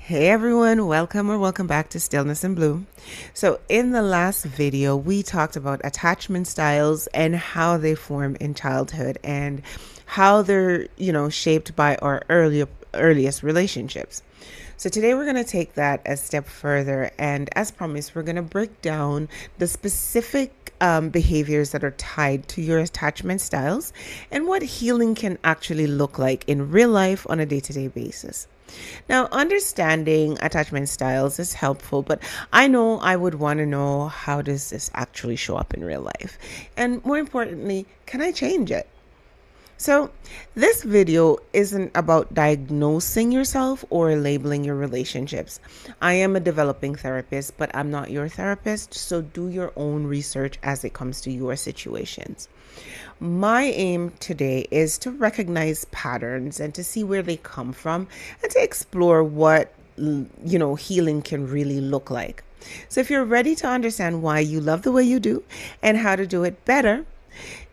Hey everyone, welcome back to Stillness and Bloom. So in the last video, we talked about attachment styles and how they form in childhood and how they're, shaped by our earliest relationships. So today we're going to take that a step further, and as promised, we're going to break down the specific behaviors that are tied to your attachment styles and what healing can actually look like in real life on a day-to-day basis. Now, understanding attachment styles is helpful, but I know I would want to know, how does this actually show up in real life? And more importantly, can I change it? So, this video isn't about diagnosing yourself or labeling your relationships. I am a developing therapist, but I'm not your therapist, so do your own research as it comes to your situations. My aim today is to recognize patterns and to see where they come from and to explore what, healing can really look like. So, if you're ready to understand why you love the way you do and how to do it better,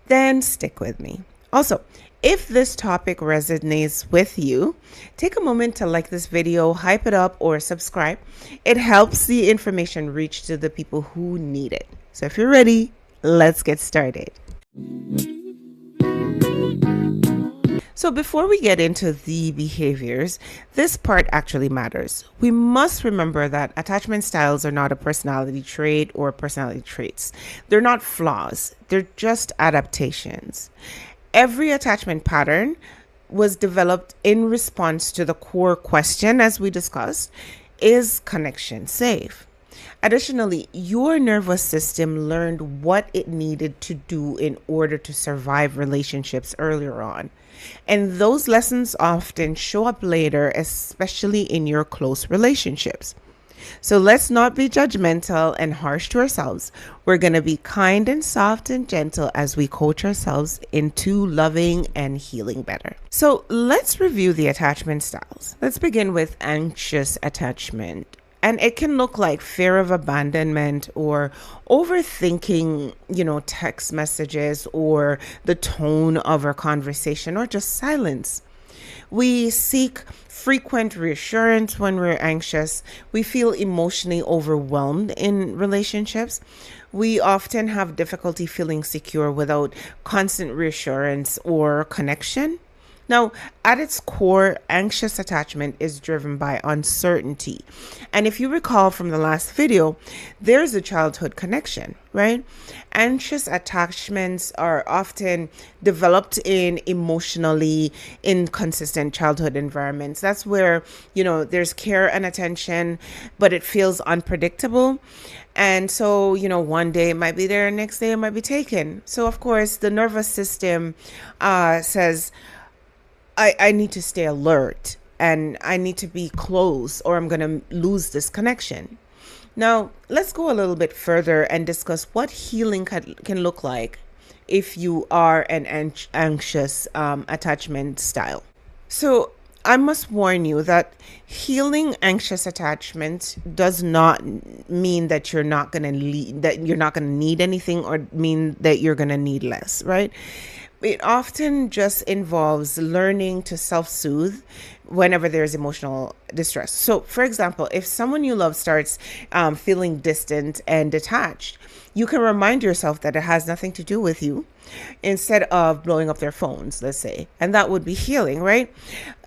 then stick with me. Also, if this topic resonates with you, take a moment to like this video, hype it up, or subscribe. It helps the information reach to the people who need it. So if you're ready, let's get started. So before we get into the behaviors, this part actually matters. We must remember that attachment styles are not a personality trait or personality traits. They're not flaws. They're just adaptations. Every attachment pattern was developed in response to the core question, as we discussed, is connection safe? Additionally, your nervous system learned what it needed to do in order to survive relationships earlier on. And those lessons often show up later, especially in your close relationships. So let's not be judgmental and harsh to ourselves. We're going to be kind and soft and gentle as we coach ourselves into loving and healing better. So let's review the attachment styles. Let's begin with anxious attachment. And it can look like fear of abandonment or overthinking, text messages or the tone of our conversation or just silence. We seek frequent reassurance when we're anxious. We feel emotionally overwhelmed in relationships. We often have difficulty feeling secure without constant reassurance or connection. Now, at its core, anxious attachment is driven by uncertainty. And if you recall from the last video, there's a childhood connection, right? Anxious attachments are often developed in emotionally inconsistent childhood environments. That's where, there's care and attention, but it feels unpredictable. And so, one day it might be there, next day it might be taken. So, of course, the nervous system says, I need to stay alert and I need to be close or I'm going to lose this connection. Now, let's go a little bit further and discuss what healing can look like if you are an anxious attachment style. So I must warn you that healing anxious attachment does not mean that you're not going to need anything or mean that you're going to need less, right? It often just involves learning to self-soothe whenever there's emotional distress. So, for example, if someone you love starts feeling distant and detached, you can remind yourself that it has nothing to do with you instead of blowing up their phones, let's say. And that would be healing, right?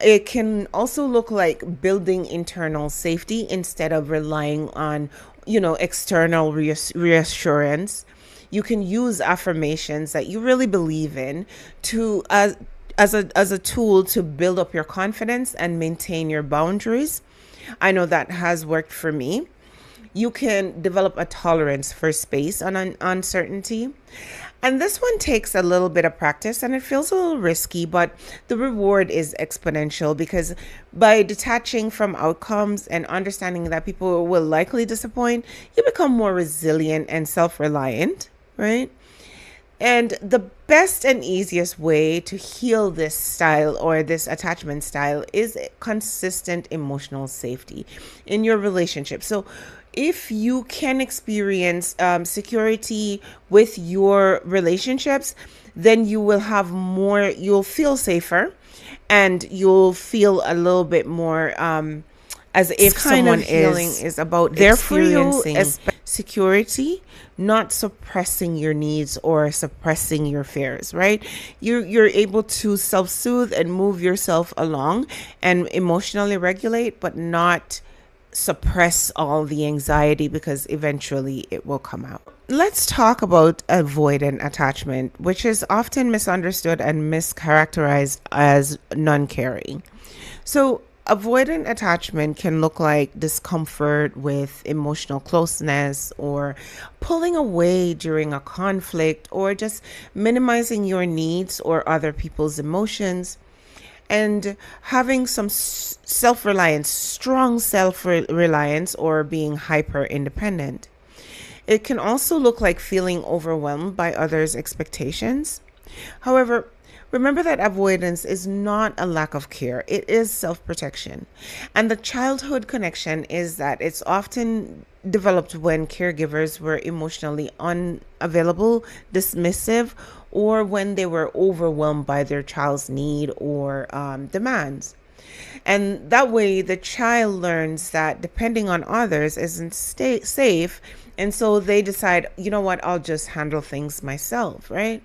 It can also look like building internal safety instead of relying on, external reassurance. You can use affirmations that you really believe in to as a tool to build up your confidence and maintain your boundaries. I know that has worked for me. You can develop a tolerance for space and uncertainty. And this one takes a little bit of practice and it feels a little risky, but the reward is exponential because by detaching from outcomes and understanding that people will likely disappoint, you become more resilient and self-reliant, right? And the best and easiest way to heal this style or this attachment style is consistent emotional safety in your relationship. So if you can experience security with your relationships, then you will have more, you'll feel safer and you'll feel a little bit more as This if kind someone of healing is is about there for you, experiencing as security, not suppressing your needs or suppressing your fears, right? You're able to self-soothe and move yourself along and emotionally regulate, but not suppress all the anxiety because eventually it will come out. Let's talk about avoidant attachment, which is often misunderstood and mischaracterized as non caring. So, avoidant attachment can look like discomfort with emotional closeness, or pulling away during a conflict, or just minimizing your needs or other people's emotions, and having some self reliance, strong self reliance, or being hyper independent. It can also look like feeling overwhelmed by others' expectations. However, remember that avoidance is not a lack of care, it is self protection. And the childhood connection is that it's often developed when caregivers were emotionally unavailable, dismissive, or when they were overwhelmed by their child's need or demands. And that way, the child learns that depending on others isn't safe. And so they decide, you know what, I'll just handle things myself, right?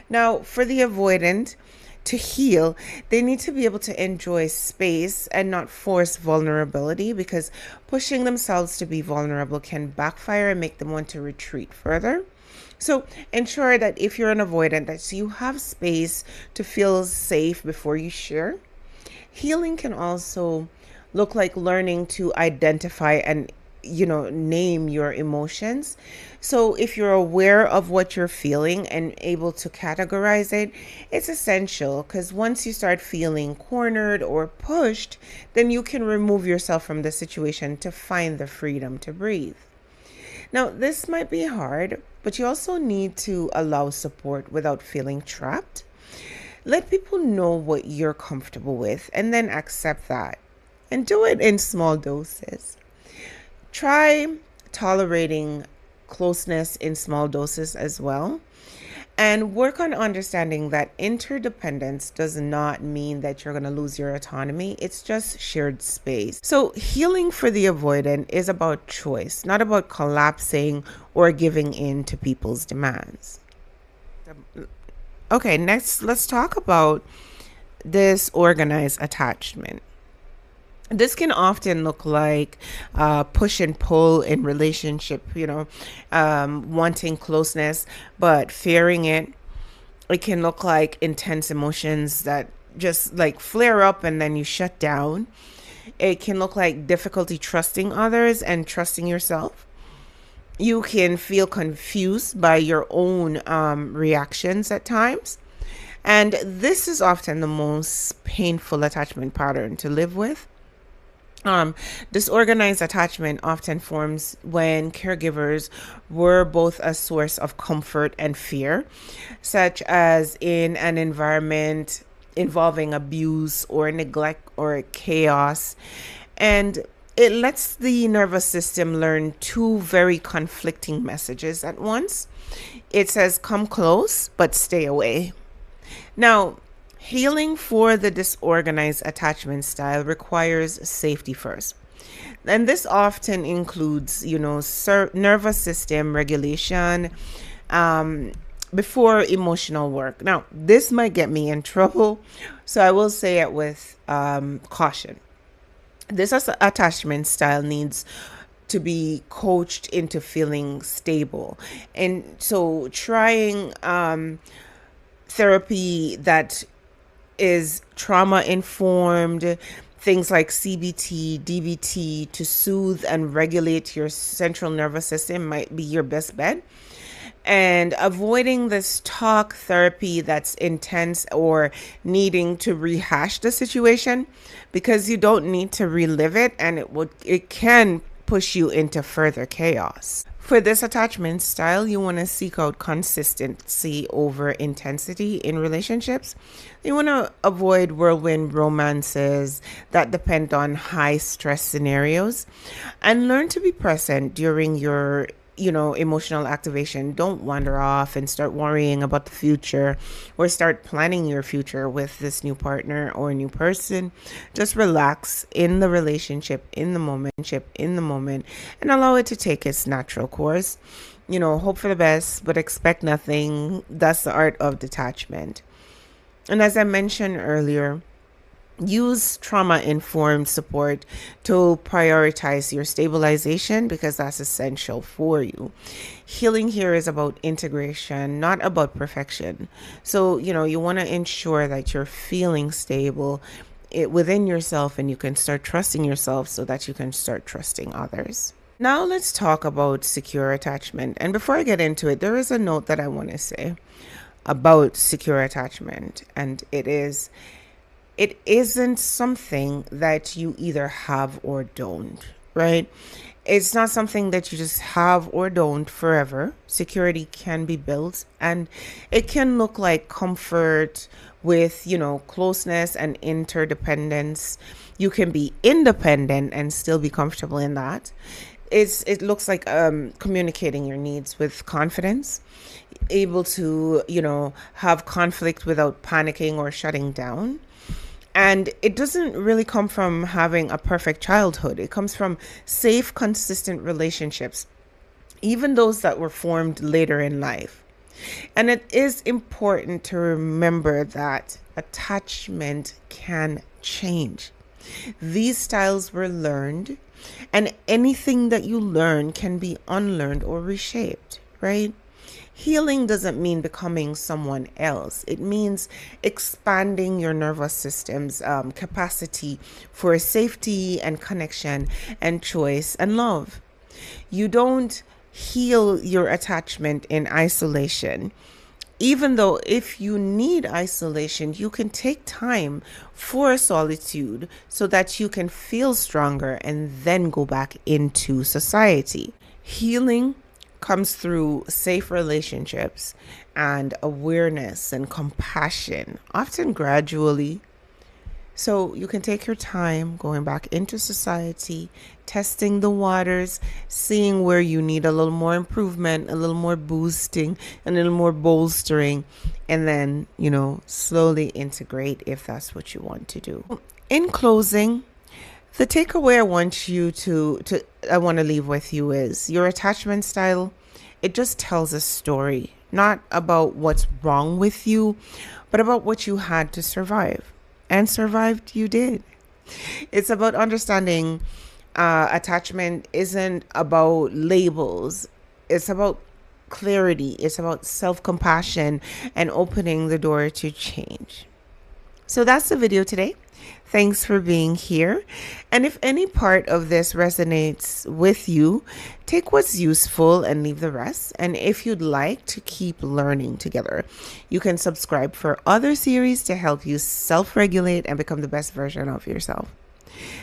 Now, for the avoidant to heal, they need to be able to enjoy space and not force vulnerability, because pushing themselves to be vulnerable can backfire and make them want to retreat further. So ensure that if you're an avoidant, that you have space to feel safe before you share. Healing can also look like learning to identify and name your emotions. So if you're aware of what you're feeling and able to categorize it, it's essential, because once you start feeling cornered or pushed, then you can remove yourself from the situation to find the freedom to breathe. Now, this might be hard, but you also need to allow support without feeling trapped. Let people know what you're comfortable with and then accept that. And do it in small doses. Try tolerating closeness in small doses as well. And work on understanding that interdependence does not mean that you're going to lose your autonomy. It's just shared space. So, healing for the avoidant is about choice, not about collapsing or giving in to people's demands. Okay, next, let's talk about disorganized attachment. This can often look like push and pull in relationship, wanting closeness but fearing it. It can look like intense emotions that just like flare up and then you shut down. It can look like difficulty trusting others and trusting yourself. You can feel confused by your own reactions at times. And this is often the most painful attachment pattern to live with. Disorganized attachment often forms when caregivers were both a source of comfort and fear, such as in an environment involving abuse or neglect or chaos. And it lets the nervous system learn two very conflicting messages at once. It says, come close, but stay away. Now, healing for the disorganized attachment style requires safety first. And this often includes, nervous system regulation before emotional work. Now, this might get me in trouble, so I will say it with caution. This attachment style needs to be coached into feeling stable. And so trying therapy that is trauma informed, things like CBT, DBT, to soothe and regulate your central nervous system might be your best bet. And avoiding this talk therapy that's intense or needing to rehash the situation, because you don't need to relive it, and it can push you into further chaos. For this attachment style, you want to seek out consistency over intensity in relationships. You want to avoid whirlwind romances that depend on high stress scenarios, and learn to be present during your emotional activation. Don't wander off and start worrying about the future or start planning your future with this new partner or new person. Just relax in the relationship, in the moment, and allow it to take its natural course. Hope for the best, but expect nothing. That's the art of detachment. And as I mentioned earlier, use trauma informed support to prioritize your stabilization because that's essential for you. Healing here is about integration, not about perfection. So, you want to ensure that you're feeling stable within yourself and you can start trusting yourself so that you can start trusting others. Now, let's talk about secure attachment. And before I get into it, there is a note that I want to say about secure attachment, and it isn't something that you either have or don't, right? It's not something that you just have or don't forever. Security can be built, and it can look like comfort with, closeness and interdependence. You can be independent and still be comfortable in that. It looks like communicating your needs with confidence, able to, have conflict without panicking or shutting down. And it doesn't really come from having a perfect childhood. It comes from safe, consistent relationships, even those that were formed later in life. And it is important to remember that attachment can change. These styles were learned, and anything that you learn can be unlearned or reshaped, right? Healing doesn't mean becoming someone else. It means expanding your nervous system's capacity for safety and connection and choice and love. You don't heal your attachment in isolation. Even though if you need isolation, you can take time for solitude so that you can feel stronger and then go back into society. Healing comes through safe relationships and awareness and compassion, often gradually. So you can take your time going back into society, testing the waters, seeing where you need a little more improvement, a little more boosting, a little more bolstering, and then, slowly integrate if that's what you want to do. In closing, the takeaway I want to leave with you is your attachment style. It just tells a story, not about what's wrong with you, but about what you had to survive. And survived you did. It's about understanding attachment isn't about labels. It's about clarity. It's about self-compassion and opening the door to change. So that's the video today. Thanks for being here. And if any part of this resonates with you, take what's useful and leave the rest. And if you'd like to keep learning together, you can subscribe for other series to help you self-regulate and become the best version of yourself.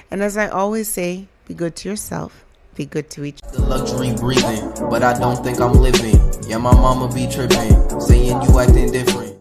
And as I always say, be good to yourself. Be good to each other. The luxury breathing, but I don't think I'm living. Yeah, my mama be tripping, saying you acting different.